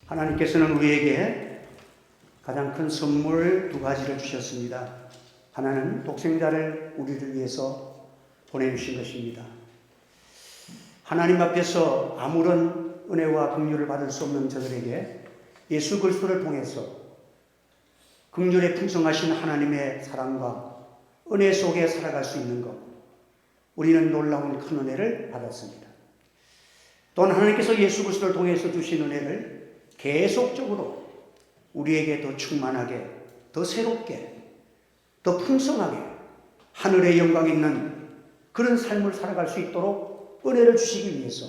하나님께서는 우리에게 가장 큰 선물 두 가지를 주셨습니다. 하나는 독생자를 우리를 위해서 보내주신 것입니다. 하나님 앞에서 아무런 은혜와 긍휼을 받을 수 없는 저들에게 예수 그리스도를 통해서 긍휼에 풍성하신 하나님의 사랑과 은혜 속에 살아갈 수 있는 것, 우리는 놀라운 큰 은혜를 받았습니다. 또한 하나님께서 예수 그리스도를 통해서 주신 은혜를 계속적으로 우리에게 더 충만하게, 더 새롭게, 더 풍성하게 하늘의 영광 있는 그런 삶을 살아갈 수 있도록 은혜를 주시기 위해서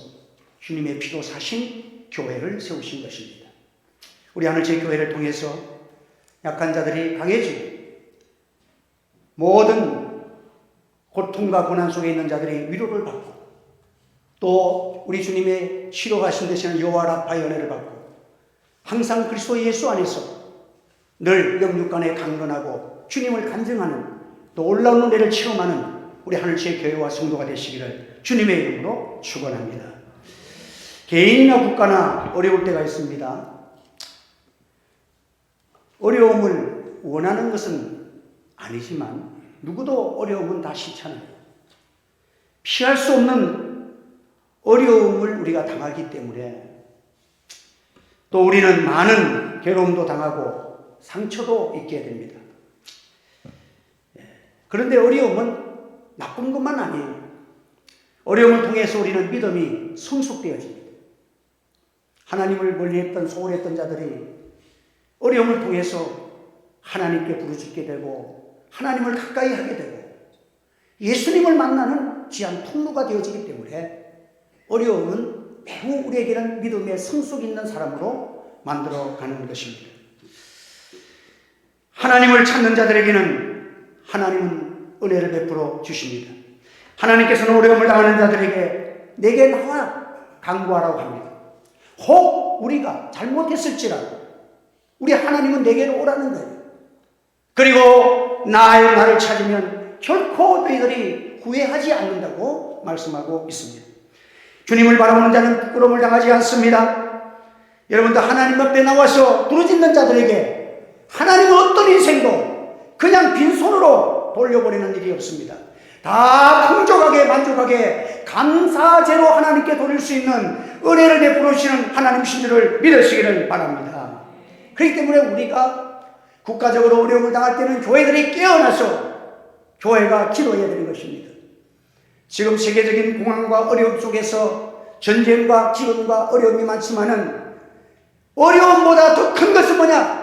주님의 피로 사신 교회를 세우신 것입니다. 우리 하늘의 교회를 통해서 약한 자들이 강해지고 모든 고통과 고난 속에 있는 자들이 위로를 받고 또 우리 주님의 치료하신 되시는 여호와 라파의 은혜를 받고 항상 그리스도 예수 안에서 늘 영육간에 강건하고 주님을 간증하는 또 올라오는 은혜를 체험하는 우리 하늘의 교회와 성도가 되시기를 주님의 이름으로 축원합니다. 개인이나 국가나 어려울 때가 있습니다. 어려움을 원하는 것은 아니지만 누구도 어려움은 다 싫잖아요. 피할 수 없는 어려움을 우리가 당하기 때문에 또 우리는 많은 괴로움도 당하고 상처도 있게 됩니다. 그런데 어려움은 나쁜 것만 아니에요. 어려움을 통해서 우리는 믿음이 성숙되어집니다. 하나님을 멀리했던 소홀했던 자들이 어려움을 통해서 하나님께 부르짖게 되고 하나님을 가까이 하게 되고 예수님을 만나는 귀한 통로가 되어지기 때문에 어려움은 매우 우리에게는 믿음의 성숙 있는 사람으로 만들어가는 것입니다. 하나님을 찾는 자들에게는 하나님은 은혜를 베풀어 주십니다. 하나님께서는 어려움을 당하는 자들에게 내게 나와 간구하라고 합니다. 혹 우리가 잘못했을지라도 우리 하나님은 내게로 오라는 거예요. 그리고 나를 찾으면 결코 너희들이 후회하지 않는다고 말씀하고 있습니다. 주님을 바라보는 자는 부끄러움을 당하지 않습니다. 여러분도 하나님 앞에 나와서 부르짖는 자들에게 하나님은 어떤 인생도 그냥 빈손으로 돌려보내는 일이 없습니다. 다 풍족하게 만족하게 감사제로 하나님께 돌릴 수 있는 은혜를 베풀어 주시는 하나님이신 줄을 믿으시기를 바랍니다. 그렇기 때문에 우리가 국가적으로 어려움을 당할 때는 교회들이 깨어나서 교회가 기도해야 되는 것입니다. 지금 세계적인 공황과 어려움 속에서 전쟁과 기근과 어려움이 많지만은 어려움보다 더 큰 것은 뭐냐?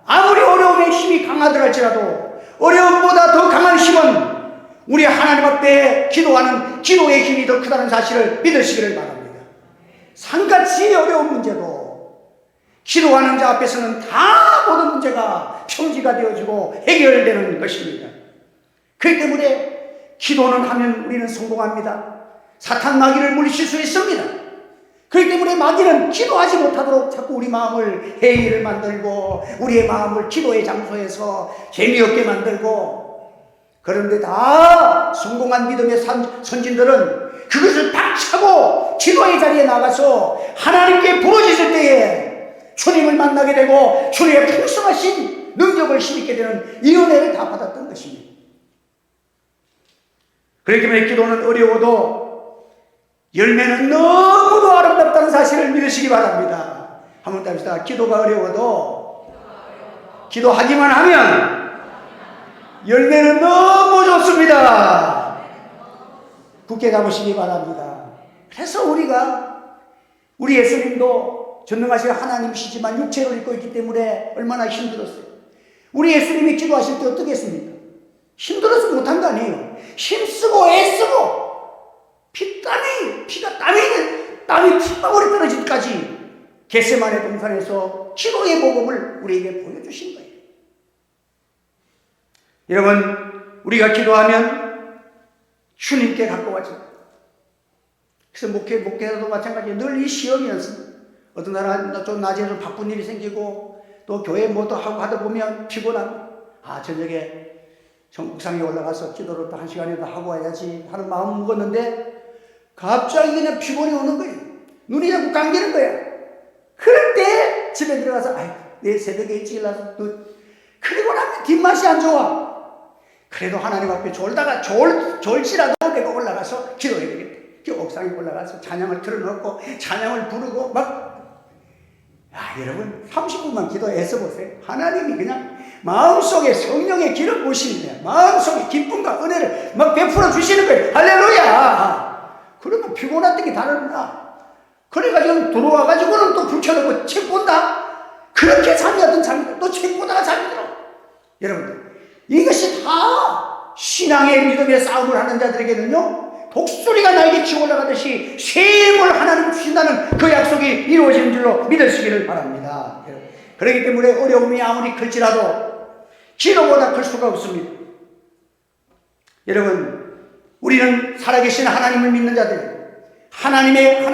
아무리 어려움의 힘이 강하더라 할지라도 어려움보다 더 강한 힘은 우리 하나님 앞에 기도하는 기도의 힘이 더 크다는 사실을 믿으시기를 바랍니다. 산같이 어려운 문제도 기도하는 자 앞에서는 다 모든 문제가 평지가 되어지고 해결되는 것입니다. 그렇기 때문에 기도는 하면 우리는 성공합니다. 사탄 마귀를 물리칠 수 있습니다. 그렇기 때문에 마귀는 기도하지 못하도록 자꾸 우리 마음을 회의를 만들고 우리의 마음을 기도의 장소에서 재미없게 만들고 그런데 다 성공한 믿음의 선진들은 그것을 박차고 기도의 자리에 나가서 하나님께 부르짖을 때에 주님을 만나게 되고 주님의 풍성하신 능력을 힘입게 되는 이 은혜를 다 받았던 것입니다. 그렇기 때문에 기도는 어려워도 열매는 너무도 아름답다는 사실을 믿으시기 바랍니다. 한번 답시다. 기도가 어려워도 기도하기만 하면 열매는 너무 좋습니다. 굳게 잡으시기 바랍니다. 그래서 우리 예수님도 전능하신 하나님이시지만 육체를 입고 있기 때문에 얼마나 힘들었어요. 우리 예수님이 기도하실 때 어떻게 했습니까? 힘들어서 못한 거 아니에요. 힘쓰고 애쓰고 땀이 핏방울이 떨어지기까지 겟세마네 동산에서 기도의 복음을 우리에게 보여주신 거예요. 여러분, 우리가 기도하면 주님께 가까워져요. 그래서 목회도 마찬가지예요. 늘 이 시험이었습니다. 어떤 날 좀 낮에 좀 바쁜 일이 생기고 또 교회 뭐도 하고 하다 보면 피곤하고 저녁에 옥상에 올라가서 기도를 또 1시간이라도 하고 와야지 하는 마음 먹었는데 갑자기 그냥 피곤이 오는 거예요. 눈이 자꾸 감기는 거야. 그럴 때 집에 들어가서 내 새벽에 일찍 일어나서 그리고 나면 뒷맛이 안 좋아. 그래도 하나님 앞에 졸다가 졸지라도 내가 올라가서 기도해야 되겠다. 옥상에 올라가서 찬양을 틀어놓고 찬양을 부르고 여러분 30분만 기도해서 보세요. 하나님이 그냥 마음속에 성령의 기름 부으시는 거예요. 마음속에 기쁨과 은혜를 베풀어 주시는 거예요. 할렐루야. 그러면 피곤했던 게 다르구나. 그래가지고 들어와가지고는 또 붙여놓고 책 본다. 그렇게 잠이었던 잠이 또 책 보다가 잠이 들어. 여러분들 이것이 다 신앙의 믿음의 싸움을 하는 자들에게는요, 독수리가 날개 치고 올라가듯이 새 힘을 하나님 주신다는 그 약속이 이루어지는 줄로 믿으시기를 바랍니다. 그렇기 때문에 어려움이 아무리 클지라도 기도보다 클 수가 없습니다. 여러분, 우리는 살아계신 하나님을 믿는 자들, 하나님을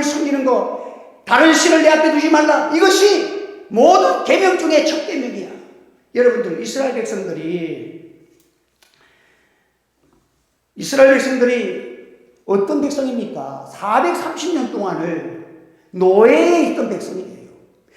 섬기는 것, 다른 신을 내 앞에 두지 말라. 이것이 모든 계명 중에 첫 계명이야. 여러분들, 이스라엘 백성들이 어떤 백성입니까? 430년 동안을 노예에 있던 백성이에요.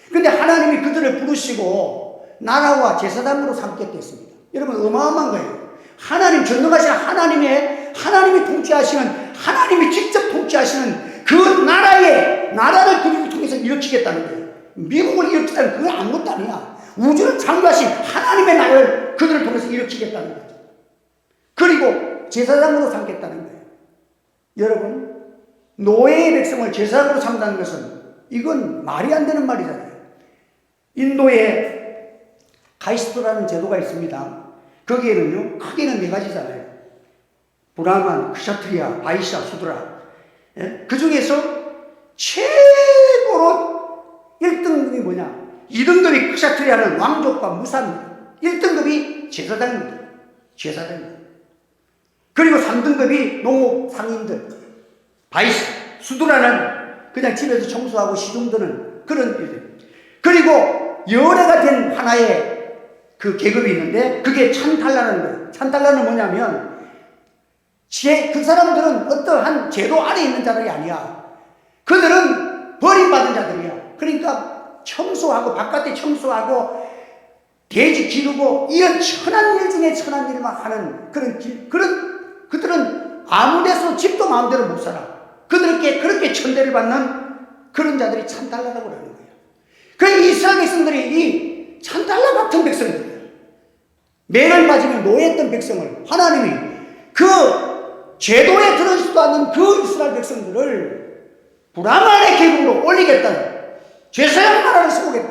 그런데 하나님이 그들을 부르시고 나라와 제사장으로 삼겠다 했습니다. 여러분, 어마어마한 거예요. 하나님, 전능하신 하나님이 통치하시는, 하나님이 직접 통치하시는 그 나라를 그들을 통해서 일으키겠다는 거예요. 미국을 일으키다는 그건 아무것도 아니야. 우주를 창조하신 하나님의 나라를 그들을 통해서 일으키겠다는 거죠. 그리고 제사장으로 삼겠다는 거예요. 여러분, 노예의 백성을 제사장으로 삼다는 것은 이건 말이 안 되는 말이잖아요. 인도에 가이스트라는 제도가 있습니다. 거기에는요, 크게는 4가지잖아요. 브라만, 크샤트리아, 바이샤, 수드라. 그 중에서 최고로 1등급이 뭐냐? 2등급이 크샤트리아는 왕족과 무사입니다. 1등급이 제사장입니다. 그리고 3등급이 농업 상인들, 바이샤, 수드라는 그냥 집에서 청소하고 시중드는 그런 일들. 그리고 열애가 된 하나의 그 계급이 있는데 그게 찬달라는 거예요. 찬달라는 뭐냐면 그 사람들은 어떠한 제도 아래 있는 자들이 아니야. 그들은 버림받은 자들이야. 그러니까 청소하고 바깥에 청소하고 돼지 기르고 이런 천한 일 중에 천한 일만 하는 그들은 아무 데서 집도 마음대로 못 살아. 그들에게 그렇게 천대를 받는 그런 자들이 찬달라라고 그러는 거예요. 그 이스라엘 백성들이 이 찬달라 같은 백성들이에요. 매를 맞으면 노예했던 백성을 하나님이 그 제도에 들어있지도 않는 그 이스라엘 백성들을 브라만의 계급으로 올리겠다는, 제사장 나라를 세우겠다.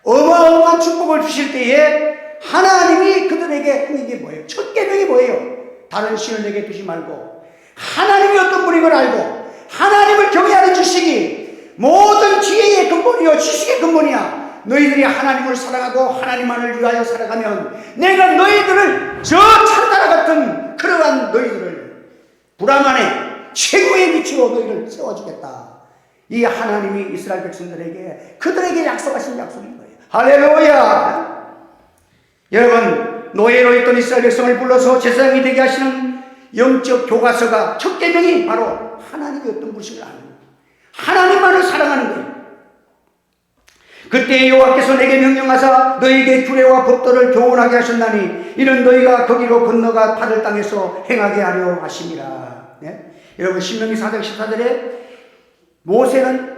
어마어마한 축복을 주실 때에 하나님이 그들에게 한 게 뭐예요? 첫 계명이 뭐예요? 다른 신을 내게 두지 말고 하나님이 어떤 분인 걸 알고 하나님을 경외하는 지식이 모든 지혜의 근본이요 지식의 근본이야. 너희들이 하나님을 사랑하고 하나님만을 위하여 살아가면 내가 너희들을 저 찬나라 같은 그러한 너희들을 브라만의 최고의 위치로 너희를 세워주겠다. 이 하나님이 이스라엘 백성들에게 그들에게 약속하신 약속인 거예요. 할렐루야. 여러분, 노예로 있던 이스라엘 백성을 불러서 제사장이 되게 하시는 영적 교과서가 첫 계명이 바로 하나님이 어떤 분이신을 아는 거예요. 하나님만을 사랑하는 거예요. 그때 여호와께서 내게 명령하사 너희에게 규례와 법도를 교훈하게 하셨나니 이는 너희가 거기로 건너가 받을 땅에서 행하게 하려 하심이라. 네? 여러분, 신명기 4장 14절에 모세는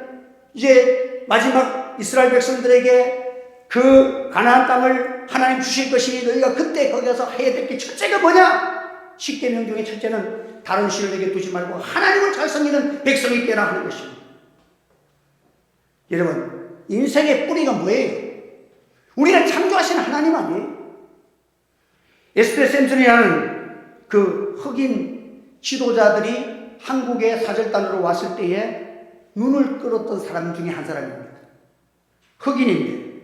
이제 마지막 이스라엘 백성들에게 그 가나안 땅을 하나님 주실 것이니 너희가 그때 거기 가서 해야 될 게 첫째가 뭐냐? 10계명 중에 첫째는 다른 신을 내게 두지 말고 하나님을 잘 섬기는 백성이 되라 하는 것입니다. 여러분, 인생의 뿌리가 뭐예요? 우리를 창조하신 하나님 아니에요? 에스테 샘슨이라는 그 흑인 지도자들이 한국의 사절단으로 왔을 때에 눈을 끌었던 사람 중에 한 사람입니다. 흑인인데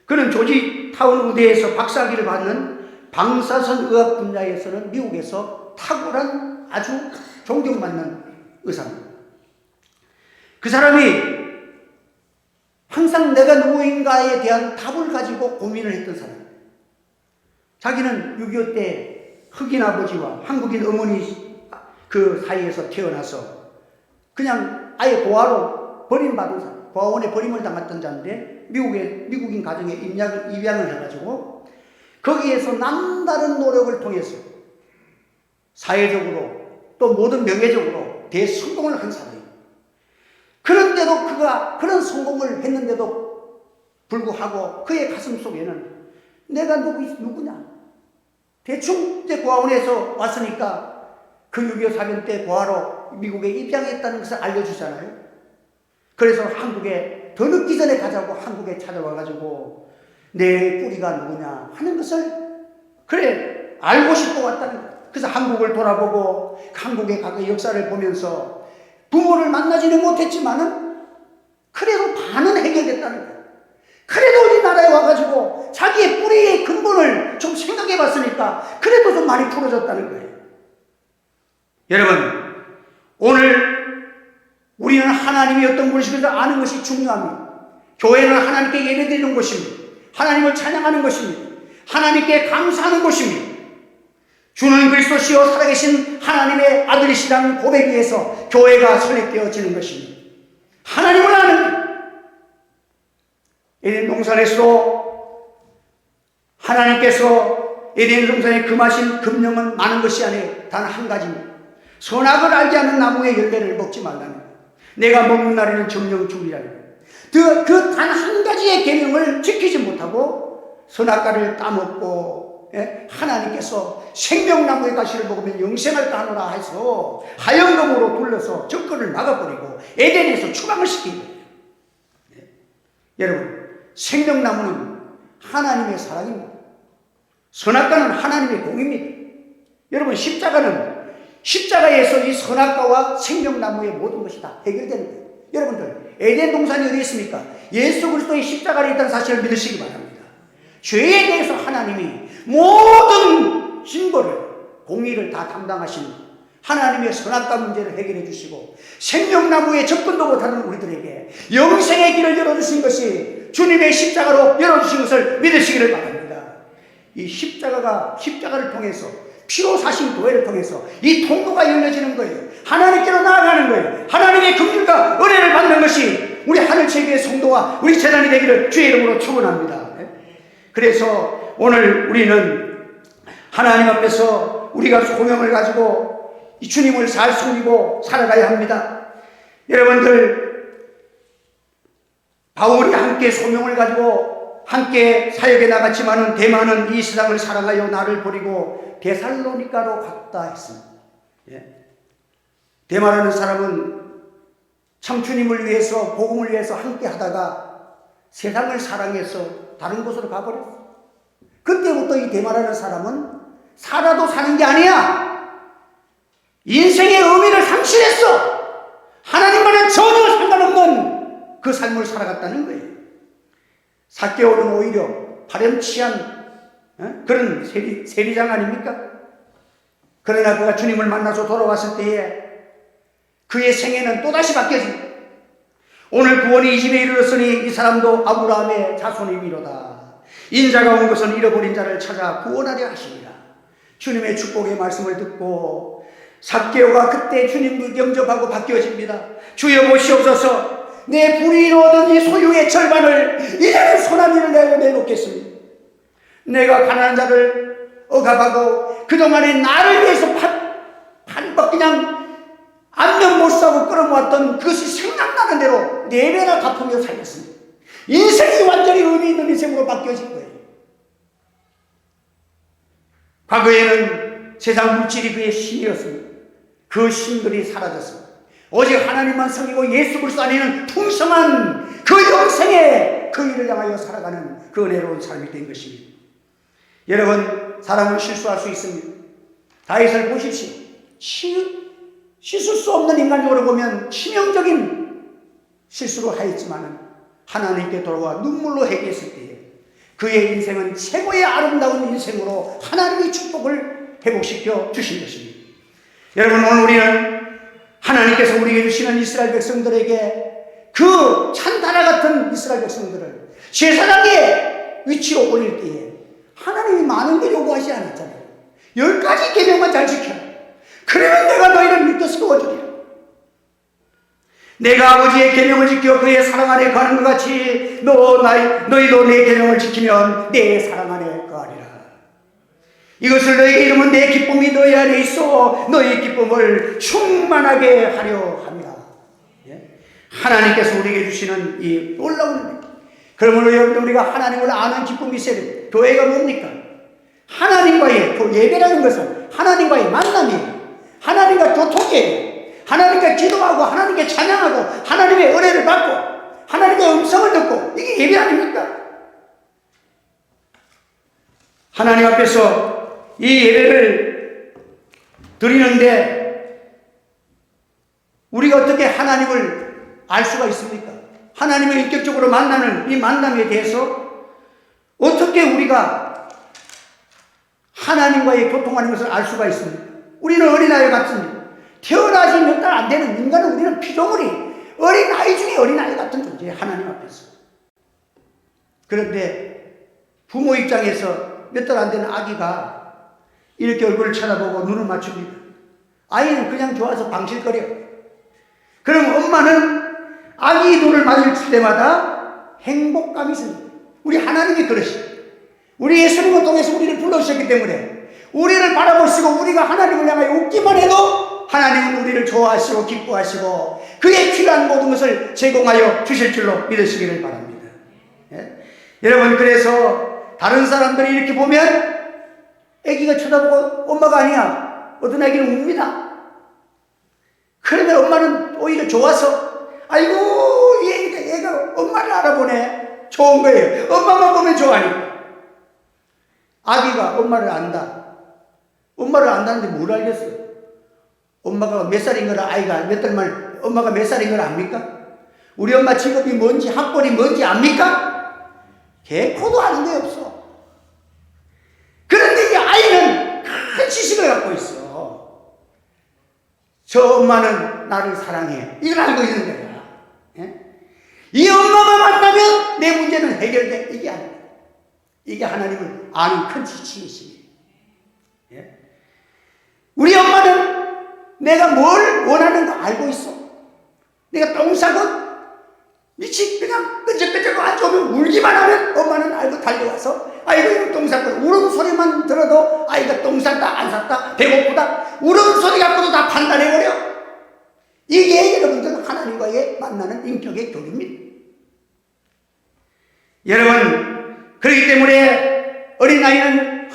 그는 조지 타운 의대에서 박사학위를 받는 방사선 의학 분야에서는 미국에서 탁월한 아주 존경받는 의사입니다. 그 사람이 항상 내가 누구인가에 대한 답을 가지고 고민을 했던 사람. 자기는 6.25 때 흑인 아버지와 한국인 어머니 그 사이에서 태어나서 그냥 아예 고아로 버림받은 사람. 고아원에 버림을 당했던 자인데 미국인 가정에 입양을 해가지고 거기에서 남다른 노력을 통해서 사회적으로 또 모든 명예적으로 대성공을 한 사람이에요. 그런데도 그가 그런 성공을 했는데도 불구하고 그의 가슴 속에는 내가 누구냐? 대충 이제 고아원에서 왔으니까 그 6.25 사변 때 고아로 미국에 입양했다는 것을 알려주잖아요. 그래서 한국에 더 늦기 전에 가자고 한국에 찾아와가지고 내 뿌리가 누구냐 하는 것을 그래 알고 싶어 왔다는 거예요. 그래서 한국을 돌아보고 한국의 과거 역사를 보면서 부모를 만나지는 못했지만은 그래도 반은 해결됐다는 거예요. 그래도 우리나라에 와가지고 자기의 뿌리의 근본을 좀 생각해 봤으니까 그래도 좀 많이 풀어졌다는 거예요. 여러분, 오늘 우리는 하나님이 어떤 분이신지 아는 것이 중요합니다. 교회는 하나님께 예배드리는 곳입니다. 하나님을 찬양하는 것입니다. 하나님께 감사하는 곳입니다. 주는 그리스도시요 살아계신 하나님의 아들이시라는 고백 위에서 교회가 설립되어지는 것입니다. 하나님을 아는 에덴 동산에서도 하나님께서 에덴 동산에 금하신 금령은 많은 것이 아니에요. 단 한 가지입니다. 선악을 알지 않는 나무의 열매를 먹지 말라는 거예요. 내가 먹는 날에는 정령 죽으리라는 거예요. 그 단 한 가지의 계명을 지키지 못하고 선악과를 따먹고 하나님께서 생명나무의 가시를 먹으면 영생을 따노라 해서 하얀검으로 둘러서 접근을 막아버리고 에덴에서 추방을 시킨 거예요. 여러분, 생명나무는 하나님의 사랑입니다. 선악과는 하나님의 공입니다. 여러분, 십자가에서 이 선악과와 생명나무의 모든 것이 다 해결되는 거예요. 여러분들, 에덴 동산이 어디 있습니까? 예수 그리스도의 십자가에 있다는 사실을 믿으시기 바랍니다. 죄에 대해서 하나님이 모든 징벌을, 공의를 다 담당하신 하나님의 선악과 문제를 해결해 주시고 생명나무에 접근도 못하는 우리들에게 영생의 길을 열어주신 것이 주님의 십자가로 열어주신 것을 믿으시기를 바랍니다. 이 십자가를 통해서 피로 사신 교회를 통해서 이 통로가 열려지는 거예요. 하나님께로 나아가는 거예요. 하나님의 긍휼과 은혜를 받는 것이 우리 하늘체계의 성도와 우리 재단이 되기를 주의 이름으로 축원합니다. 그래서 오늘 우리는 하나님 앞에서 우리가 소명을 가지고 이 주님을 잘 섬기고 살아가야 합니다. 여러분들, 바울이 함께 소명을 가지고 함께 사역에 나갔지만은 데마는 이 세상을 사랑하여 나를 버리고 데살로니가로 갔다 했습니다. 데마라는 사람은 참 주님을 위해서 복음을 위해서 함께 하다가 세상을 사랑해서 다른 곳으로 가버렸어요. 그때부터 이 데마라는 사람은 살아도 사는 게 아니야. 인생의 의미를 상실했어. 하나님과는 전혀 상관없는 그 삶을 살아갔다는 거예요. 삭개오는 오히려 파렴치한 그런 세리장 아닙니까? 그러나 그가 주님을 만나서 돌아왔을 때에 그의 생애는 또다시 바뀌어집니다. 오늘 구원이 이 집에 이르렀으니 이 사람도 아브라함의 자손이미로다. 인자가 온 것은 잃어버린 자를 찾아 구원하려 하십니다. 주님의 축복의 말씀을 듣고 삭개오가 그때 주님을 영접하고 바뀌어집니다. 주여 보시옵소서. 내 불의로 얻은 이 소유의 절반을 이제는 손안일을 내놓겠습니다. 내가 가난한 자를 억압하고 그동안에 나를 위해서 그냥 안면 못 사고 끌어모았던 그것이 생각나는 대로 4배나 갚으며 살렸습니다. 인생이 완전히 의미 있는 인생으로 바뀌어진 거예요. 과거에는 세상 물질이 그의 신이었습니다. 그 신들이 사라졌습니다. 오직 하나님만 섬기고 예수 그리스도 안에는 풍성한 그 영생의 그 일을 향하여 살아가는 그 은혜로운 삶이 된 것입니다. 여러분, 사람은 실수할 수 있습니다. 다윗을 보십시오. 씻을 수 없는 인간적으로 보면 치명적인 실수를 하였지만 하나님께 돌아와 눈물로 회개했을 때에 그의 인생은 최고의 아름다운 인생으로 하나님의 축복을 회복시켜 주신 것입니다. 여러분, 오늘 우리는 하나님께서 우리에게 주시는 이스라엘 백성들에게 그 찬다라 같은 이스라엘 백성들을 제사장의 위치로 올릴 때에 하나님이 많은 게 요구하지 않았잖아요. 10가지 계명만 잘 지켜라. 그러면 내가 너희를 믿고 세워주리라. 내가 아버지의 계명을 지켜 그의 사랑 안에 거하는 것 같이 너희도 내 계명을 지키면 내 사랑 안에 거하리라. 이것을 너희에게 이루면 내 기쁨이 너희 안에 있어 너희 기쁨을 충만하게 하려 함이라. 하나님께서 우리에게 주시는 이 놀라운, 그러므로 여러분들 우리가 하나님을 아는 기쁨이 있어야 됩니다. 교회가 뭡니까? 하나님과의 예배라는 것은 하나님과의 만남이에요. 하나님과 교통이에요. 하나님께 기도하고 하나님께 찬양하고 하나님의 은혜를 받고 하나님의 음성을 듣고, 이게 예배 아닙니까? 하나님 앞에서 이 예배를 드리는데 우리가 어떻게 하나님을 알 수가 있습니까? 하나님을 인격적으로 만나는 이 만남에 대해서 어떻게 우리가 하나님과의 교통하는 것을 알 수가 있습니까? 우리는 어린아이 같습니다. 태어나지 몇 달 안 되는 인간은 우리는 피조물이 어린아이 중에 어린아이 같은 존재예요, 하나님 앞에서. 그런데 부모 입장에서 몇 달 안 되는 아기가 이렇게 얼굴을 쳐다보고 눈을 맞춥니다. 아이는 그냥 좋아서 방실거려. 그럼 엄마는 아기 눈을 마주칠 때마다 행복감이 있습니다. 우리 하나님이 그러십니다. 우리 예수님을 통해서 우리를 불러주셨기 때문에 우리를 바라보시고 우리가 하나님을 향하여 웃기만 해도 하나님은 우리를 좋아하시고 기뻐하시고 그의 필요한 모든 것을 제공하여 주실 줄로 믿으시기를 바랍니다. 예? 여러분, 그래서 다른 사람들이 이렇게 보면 아기가 쳐다보고 엄마가 아니야. 어떤 아기는 웁니다. 그러면 엄마는 오히려 좋아서 아이고 얘가 엄마를 알아보네. 좋은 거예요. 엄마만 보면 좋아하니까. 아기가 엄마를 안다. 엄마를 안다는데 뭘 알겠어요? 엄마가 몇 살인 걸 아이가 몇 달 만에 엄마가 몇 살인 걸 압니까? 우리 엄마 직업이 뭔지 학벌이 뭔지 압니까? 개코도 아는 게 없어. 그런데 이 아이는 큰 지식을 갖고 있어. 저 엄마는 나를 사랑해. 이걸 알고 있는 거야. 예? 이 엄마만 만나면 내 문제는 해결돼. 이게 아니야. 이게 하나님을 아는 큰 지식이십니다. 예? 우리 엄마는 내가 뭘 원하는 거 알고 있어. 내가 똥 싸고 미치 그냥 끈적끈적 안 좋으면 울기만 하면 엄마는 알고 달려와서 아이고 똥 쌌고, 울음소리만 들어도 아이가 똥 쌌다 안 쌌다 배고프다 울음소리 갖고도 다 판단해버려. 이게 여러분들 하나님과의 만나는 인격의 교류입니다. 여러분, 그렇기 때문에 어린아이는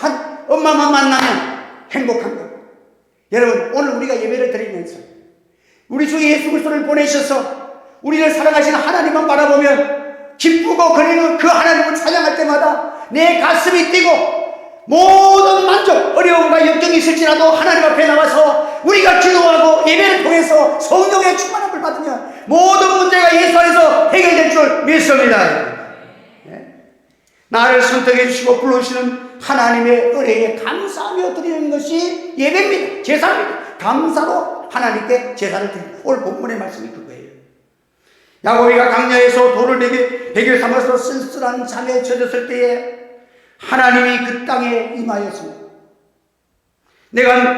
엄마만 만나면 행복한 거예요. 여러분, 오늘 우리가 예배를 드리면서 우리 주 예수 그리스도를 보내셔서 우리를 사랑하시는 하나님만 바라보면 기쁘고 그리는 그 하나님을 찬양할 때마다 내 가슴이 뛰고 모든 만족, 어려움과 역경이 있을지라도 하나님 앞에 나와서 우리가 기도하고 예배를 통해서 성령의 충만함을 받으면 모든 문제가 예수 안에서 해결될 줄 믿습니다. 나를 선택해 주시고 불러주시는 하나님의 은혜에 감사하며 드리는 것이 예배입니다. 제사입니다. 감사로 하나님께 제사를 드립니다. 오늘 본문의 말씀이 그거예요. 야곱이가 강야에서 돌을 베개 삼아서 쓸쓸한 잠에 젖었을 때에 하나님이 그 땅에 임하였습니다.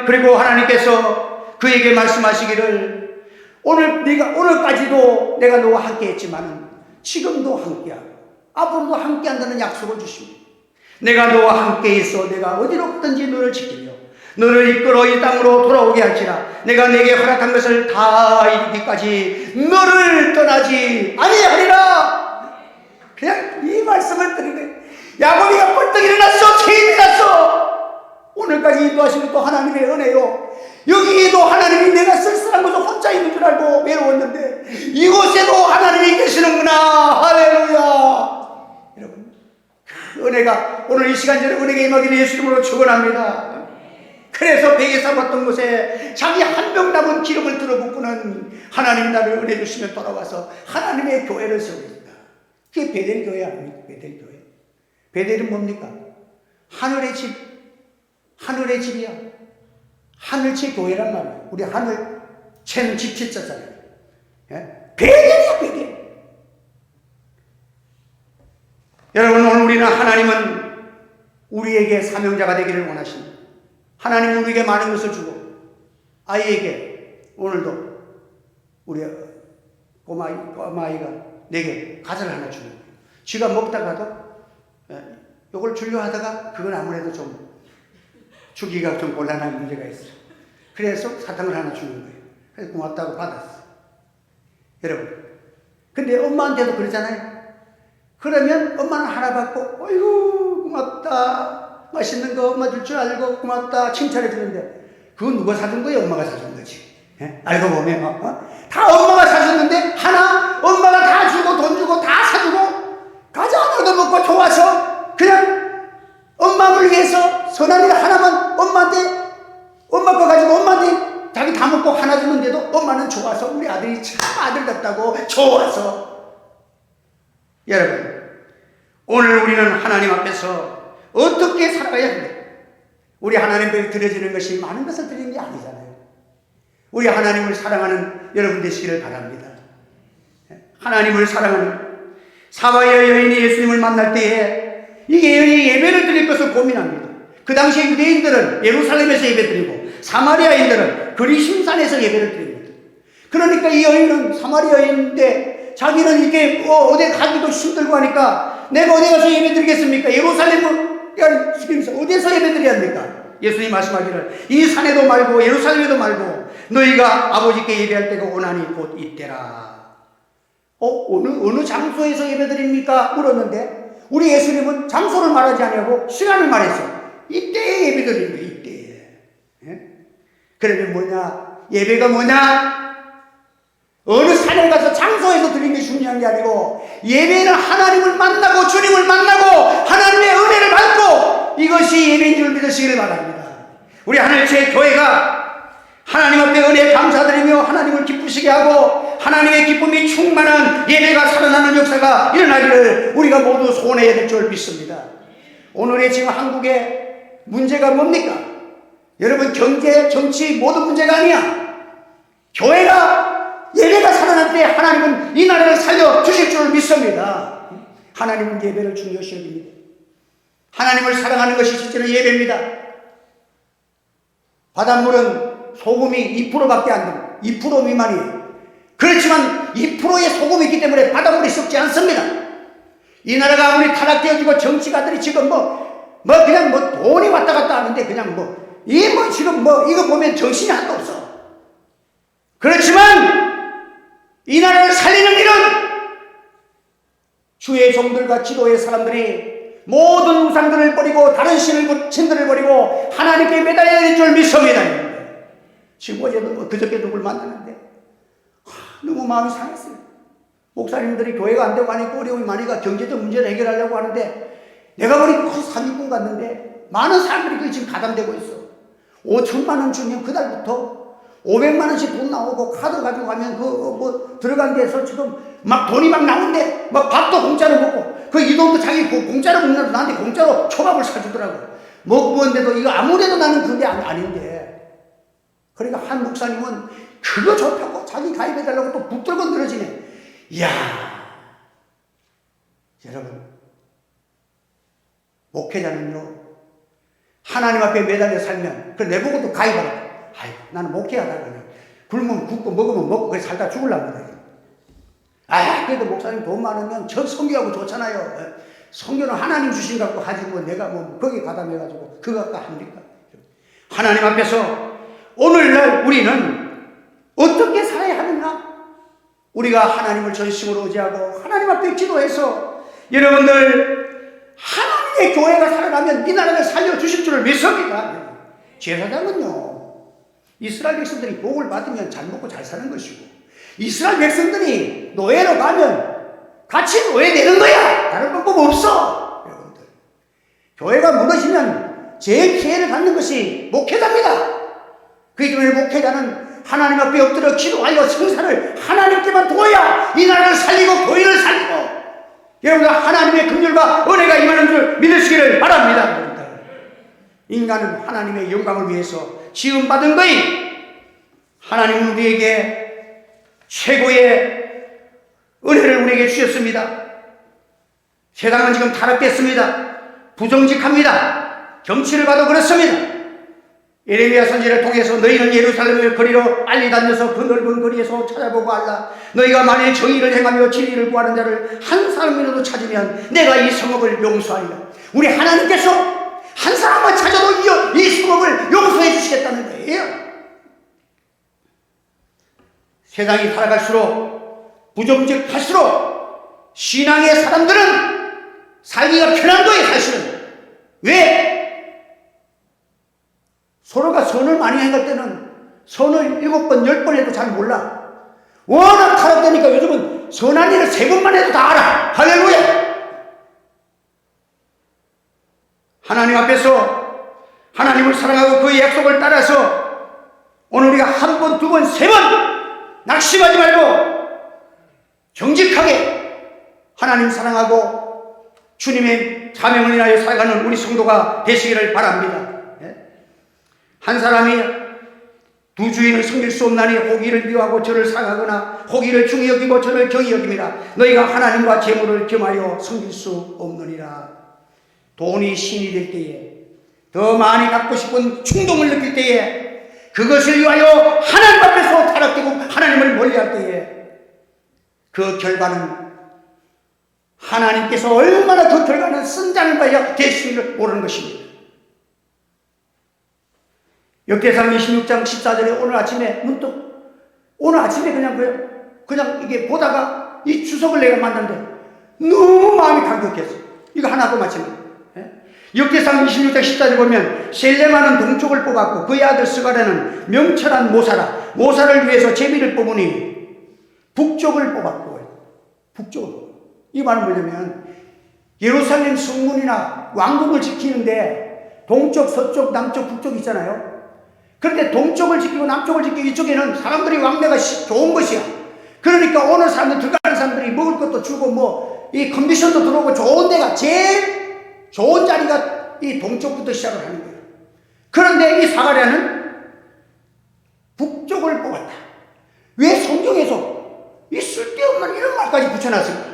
그리고 하나님께서 그에게 말씀하시기를 오늘까지도 내가 너와 함께 했지만 지금도 함께하고 앞으로도 함께한다는 약속을 주십니다. 내가 너와 함께 있어 내가 어디로 가든지 너를 지키며 너를 이끌어 이 땅으로 돌아오게 할지라 내가 내게 허락한 것을 다 이루기까지 너를 떠나지 아니하리라. 그냥 이 말씀을 드리네. 야곱이가 벌떡 일어났어. 책임이 났어. 오늘까지 인도하시는 또 하나님의 은혜요. 여기에도 하나님이 내가 쓸쓸한 곳에 혼자 있는 줄 알고 외로웠는데 이곳에도 하나님이 계시는구나. 할렐루야. 여러분, 그 은혜가 오늘 이 시간 전에 은혜가 임하기를 예수 이름으로 축원합니다. 그래서 베개 삼았던 곳에 자기 한 병 남은 기름을 들어붓고는 하나님이 나를 은혜 주시면 돌아와서 하나님의 교회를 세웁니다. 그게 베델 교회 아닙니까? 베델 교회. 베델은 뭡니까? 하늘의 집, 하늘의 집이야. 하늘채 교회란 말이야. 우리 하늘채는 집채자잖아요. 베델이야, 베델. 여러분, 오늘 우리는 하나님은 우리에게 사명자가 되기를 원하십니다. 하나님은 우리에게 많은 것을 주고 아이에게 오늘도 우리 꼬마아이가 내게 과자를 하나 주는 거예요. 쥐가 먹다가도 요걸 주려 하다가 그건 아무래도 좀 주기가 좀 곤란한 문제가 있어요. 그래서 사탕을 하나 주는 거예요. 그래서 고맙다고 받았어. 여러분, 근데 엄마한테도 그러잖아요. 그러면 엄마는 하나 받고 어이구 고맙다, 맛있는 거 엄마 줄 줄 알고 고맙다 칭찬해 주는데 그건 누가 사준 거예요? 엄마가 사준 거지. 예? 알고 보면 다 엄마가 사줬는데 하나 엄마가 다 주고 돈 주고 다 사주고 과자 하나도 먹고 좋아서 그냥 엄마를 위해서 선한 일 하나만 엄마 거 가지고 엄마한테 자기 다 먹고 하나 주는데도 엄마는 좋아서 우리 아들이 참 아들답다고 좋아서. 여러분, 오늘 우리는 하나님 앞에서 어떻게 살아가야 합니까? 우리 하나님께 드려지는 것이 많은 것을 드리는 게 아니잖아요. 우리 하나님을 사랑하는 여러분 되시기를 바랍니다. 하나님을 사랑하는 사마리아 여인이 예수님을 만날 때에 이 여인이 예배를 드릴 것을 고민합니다. 그 당시에 유대인들은 예루살렘에서 예배드리고 사마리아인들은 그리심산에서 예배를 드립니다. 그러니까 이 여인은 사마리아인인데 자기는 이렇게 어디 가기도 힘들고 하니까 내가 어디 가서 예배드리겠습니까? 예루살렘은 어디서 예배드려야 합니까? 예수님 말씀하기를 이 산에도 말고 예루살렘에도 말고 너희가 아버지께 예배할 때가 오나니 곧 이때라. 어느 장소에서 예배드립니까? 물었는데 우리 예수님은 장소를 말하지 않고 시간을 말했어. 이때에 예배드리는 거예요. 이때에. 예? 그러면 뭐냐? 예배가 뭐냐? 어느 산에 가서 장소에서 드리는 게 중요한 게 아니고 예배는 하나님을 만나고 주님을 만나고 하나님의 은혜를 받고 이것이 예배인 줄 믿으시기를 바랍니다. 우리 하늘채 교회가 하나님 앞에 은혜에 감사드리며 하나님을 기쁘시게 하고 하나님의 기쁨이 충만한 예배가 살아나는 역사가 일어나기를 우리가 모두 소원해야 될 줄 믿습니다. 오늘의 지금 한국의 문제가 뭡니까? 여러분, 경제, 정치 모든 문제가 아니야. 교회가 예배가 살아날 때 하나님은 이 나라를 살려주실 줄 믿습니다. 하나님은 예배를 중요시 여깁니다. 하나님을 사랑하는 것이 실제로 예배입니다. 바닷물은 소금이 2%밖에 안 됩니다. 2% 미만이에요. 그렇지만 2%의 소금이 있기 때문에 바닷물이 썩지 않습니다. 이 나라가 아무리 타락되어지고 정치가들이 지금 그냥 돈이 왔다 갔다 하는데 그냥 지금 이거 보면 정신이 하나도 없어. 그렇지만 이 나라를 살리는 일은 주의 종들과 지도의 사람들이 모든 우상들을 버리고 다른 신들을 버리고 하나님께 매달려야 될 줄 믿습니다. 지금 어제도 그저께 누굴 만났는데 너무 마음이 상했어요. 목사님들이 교회가 안 되고 하니까 어려움이 많으니까 경제적 문제를 해결하려고 하는데 내가 보니 그 산유군 갔는데 많은 사람들이 그게 지금 가담되고 있어. 5천만 원 주면 그달부터 500만 원씩 돈 나오고 카드 가지고 가면 들어간 데서 지금 돈이 나오는데 밥도 공짜로 먹고 이 돈도 자기 공짜로 먹는다고 나한테 공짜로 초밥을 사주더라고. 먹었는데도 이거 아무래도 나는 그게 아닌데. 그러니까 한 목사님은 그거 좋다고 자기 가입해달라고 또 붙들고 늘어지네. 이야, 여러분, 목회자는요 하나님 앞에 매달려 살면 내보고 또 가입하라. 나는 목회하다가 굶으면 굶고 먹으면 먹고 그래 살다 죽으려고 그래. 그래도 목사님 돈 많으면 저 성교하고 좋잖아요. 성교는 하나님 주신 거 갖고 하지 내가 거기 가담해가지고 그거 갖고 합니까? 하나님 앞에서 오늘날 우리는 어떻게 살아야 하느냐? 우리가 하나님을 전심으로 의지하고 하나님 앞에 기도해서 여러분들 하나님의 교회가 살아나면 이 나라를 살려주실 줄을 믿습니다. 제사장은요 이스라엘 백성들이 복을 받으면 잘 먹고 잘 사는 것이고 이스라엘 백성들이 노예로 가면 같이 노예되는 거야. 다른 방법 없어. 여러분들, 교회가 무너지면 제일 피해를 받는 것이 목회자입니다. 그렇기 때문에 목회자는 하나님 앞에 엎드려 기도하여 성사를 하나님께만 도와야 이 나라를 살리고 교회를 살리고 여러분들 하나님의 긍휼과 은혜가 임하는 줄 믿으시기를 바랍니다. 여러분들, 인간은 하나님의 영광을 위해서 지음받은 거이 하나님은 우리에게 최고의 은혜를 우리에게 주셨습니다. 세상은 지금 타락됐습니다. 부정직합니다. 정치를 봐도 그렇습니다. 예레미야 선지를 통해서 너희는 예루살렘의 거리로 빨리 다녀서 그 넓은 거리에서 찾아보고 알라. 너희가 만일 정의를 행하며 진리를 구하는 자를 한 사람이라도 찾으면 내가 이 성읍을 용서하리라. 우리 하나님께서 한 사람만 찾아도 이 성읍을 용서해 주시겠다는 거예요. 세상이 살아갈수록 부정직할수록 신앙의 사람들은 살기가 편한 거예요. 사실은 왜? 서로가 선을 많이 행할 때는 선을 7번 10번 해도 잘 몰라. 워낙 타락되니까 요즘은 선한 일을 3번만 해도 다 알아. 할렐루야. 하나님 앞에서 하나님을 사랑하고 그의 약속을 따라서 오늘 우리가 1번, 2번, 3번 낙심하지 말고 정직하게 하나님 사랑하고 주님의 사명을 인하여 살아가는 우리 성도가 되시기를 바랍니다. 한 사람이 두 주인을 섬길 수 없나니 호기를 미워하고 저를 사랑하거나 호기를 중히 여기고 저를 경히 여김이라. 너희가 하나님과 재물을 겸하여 섬길 수 없느니라. 돈이 신이 될 때에, 더 많이 갖고 싶은 충동을 느낄 때에, 그것을 위하여 하나님 앞에서 타락되고 하나님을 멀리할 때에 그 결과는 하나님께서 얼마나 그 결과는 쓴장을 봐야 되시기를 모르는 것입니다. 역대상 26장 14절에 오늘 아침에 그냥 이게 보다가 이 주석을 내가 만났는데 너무 마음이 감격했어. 이거 하나도 마치면. 역대상 26장 14절 보면 셀레마는 동쪽을 뽑았고 그의 아들 스가랴는 명철한 모사를 위해서 제비를 뽑으니 북쪽을 뽑았고. 이 말은 뭐냐면 예루살렘 성문이나 왕궁을 지키는데 동쪽, 서쪽, 남쪽, 북쪽 있잖아요. 그런데 동쪽을 지키고 남쪽을 지키고 이쪽에는 사람들이 왕래가 좋은 것이야. 그러니까 오는 사람들, 들어가는 사람들이 먹을 것도 주고 이 컨디션도 들어오고 좋은 데가 제일 좋은 자리가 이 동쪽부터 시작을 하는 거예요. 그런데 이 사가랴는 북쪽을 뽑았다. 왜 성경에서 이 쓸데없는 이런 말까지 붙여놨습니까?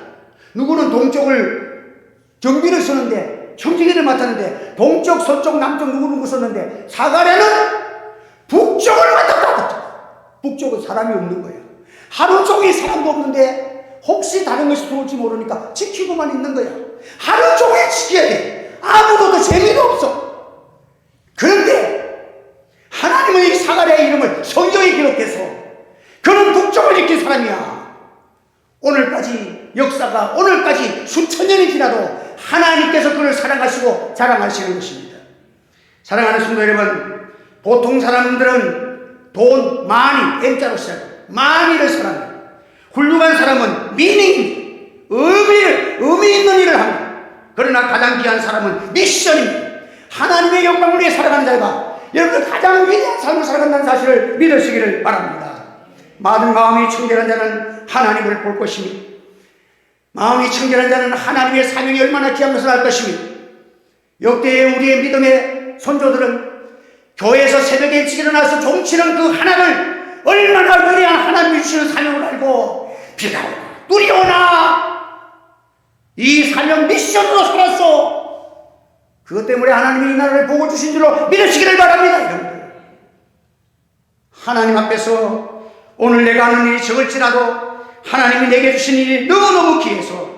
누구는 동쪽을 정비를 쓰는데 청지기를 맡았는데 동쪽, 서쪽, 남쪽 누구는 썼는데 사가랴는 북쪽을 왔다 갔다 했다. 북쪽은 사람이 없는 거예요. 하루 종일 사람도 없는데 혹시 다른 것이 들어올지 모르니까 지키고만 있는 거야. 하루 종일 지켜야 돼. 아무도 재미도 없어. 그런데 하나님은 이 사가랴의 이름을 성경에 기록해서 그는 북쪽을 지킨 사람이야. 오늘까지 수천 년이 지나도 하나님께서 그를 사랑하시고 자랑하시는 것입니다. 사랑하는 성도 여러분, 보통 사람들은 돈, 많이, M자로 시작해요. 많이를 사랑해요. 훌륭한 사람은 의미 있는 일을 합니다. 그러나 가장 귀한 사람은 미션입니다. 하나님의 영광을 위해 살아가는 자가 여러분 가장 위대한 삶을 살아간다는 사실을 믿으시기를 바랍니다. 마음이 청결한 자는 하나님을 볼 것이며 마음이 청결한 자는 하나님의 사명이 얼마나 귀한 것을 알 것이며 역대의 우리의 믿음의 선조들은 교회에서 새벽에 일찍 일어나서 종치는 그 하나를 얼마나 위대한 하나님이 주시는 사명을 알고 비가 오나 눈이 오나 이 사명 미션으로 살았어. 그것 때문에 하나님이 이 나라를 복을 주신 줄로 믿으시기를 바랍니다. 여러분들, 하나님 앞에서 오늘 내가 하는 일이 적을지라도 하나님이 내게 주신 일이 너무너무 귀해서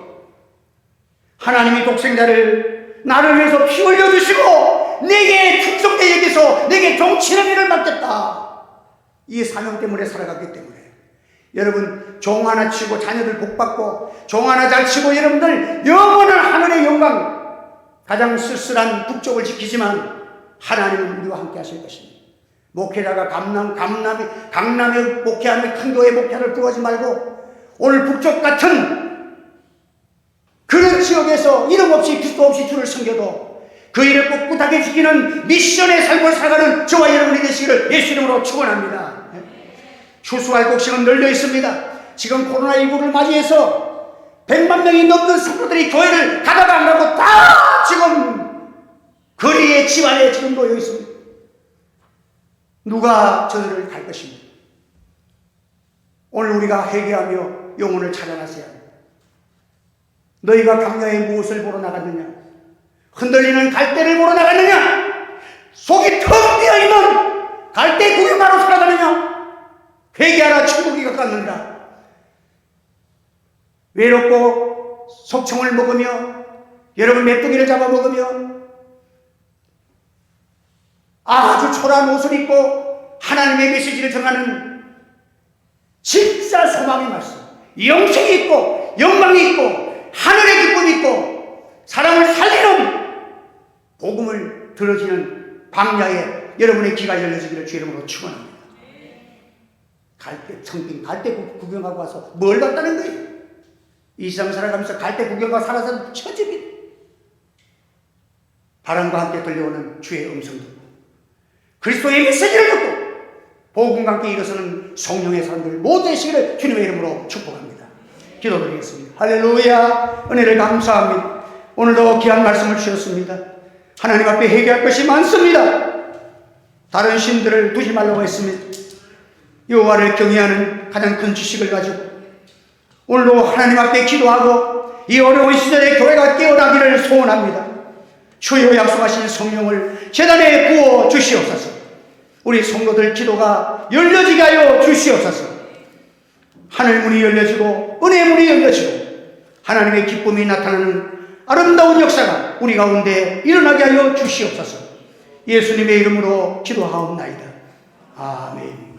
하나님이 독생자를 나를 위해서 피 흘려주시고 내게 충성되게 여기서 내게 종치는 일을 맡겼다. 이 사명 때문에 살아갔기 때문에 여러분 종 하나 치고 자녀들 복받고 종 하나 잘 치고 여러분들 영원한 하늘의 영광 가장 쓸쓸한 북쪽을 지키지만 하나님은 우리와 함께 하실 것입니다. 목회자가 강남에 목회하는 큰 교회 목회를 구하지 말고 오늘 북쪽 같은 그런 지역에서 이름 없이 기도 없이 주를 섬겨도 그 일을 꿋꿋하게 지키는 미션의 삶을 살아가는 저와 여러분이 되시기를 예수 이름으로 축원합니다. 추수할 곡식은 널려 있습니다. 지금 코로나19를 맞이해서 100만 명이 넘는 성도들이 교회를 가다가 안 가고 다 지금 거리에 집안에 지금 놓여 있습니다. 누가 저들을 갈 것입니다. 오늘 우리가 회개하며 영혼을 찾아나서야 합니다. 너희가 강야에 무엇을 보러 나갔느냐? 흔들리는 갈대를 보러 나갔느냐? 속이 텅 비어있는 갈대 구경하러 살아가느냐? 회개하라, 천국이 가깝느니라. 외롭고 속청을 먹으며 여러분 메뚜기를 잡아먹으며 아주 초라한 옷을 입고 하나님의 메시지를 전하는 진짜 소망의 말씀, 영생이 있고 영광이 있고 하늘의 기쁨이 있고 사람을 살리는 복음을 들어주는 광야에 여러분의 귀가 열려지기를 주 이름으로 축원합니다. 갈대 청빙 갈대 구경하고 와서 뭘 봤다는 거예요? 이 세상 살아가면서 갈대 구경하고 살아서 천재입니다. 바람과 함께 들려오는 주의 음성 듣고 그리스도의 메시지를 듣고 복음과 함께 일어서는 성령의 사람들 모두 되시기를 주님의 이름으로 축복합니다. 기도드리겠습니다. 할렐루야. 은혜를 감사합니다. 오늘도 귀한 말씀을 주셨습니다. 하나님 앞에 회개할 것이 많습니다. 다른 신들을 두지 말라고 했습니다. 여호와를 경외하는 가장 큰 지식을 가지고 오늘도 하나님 앞에 기도하고 이 어려운 시절에 교회가 깨어나기를 소원합니다. 주여 약속하신 성령을 제단에 부어 주시옵소서. 우리 성도들 기도가 열려지게 하여 주시옵소서. 하늘문이 열려지고 은혜의 문이 열려지고 하나님의 기쁨이 나타나는 아름다운 역사가 우리 가운데 일어나게 하여 주시옵소서. 예수님의 이름으로 기도하옵나이다. 아멘.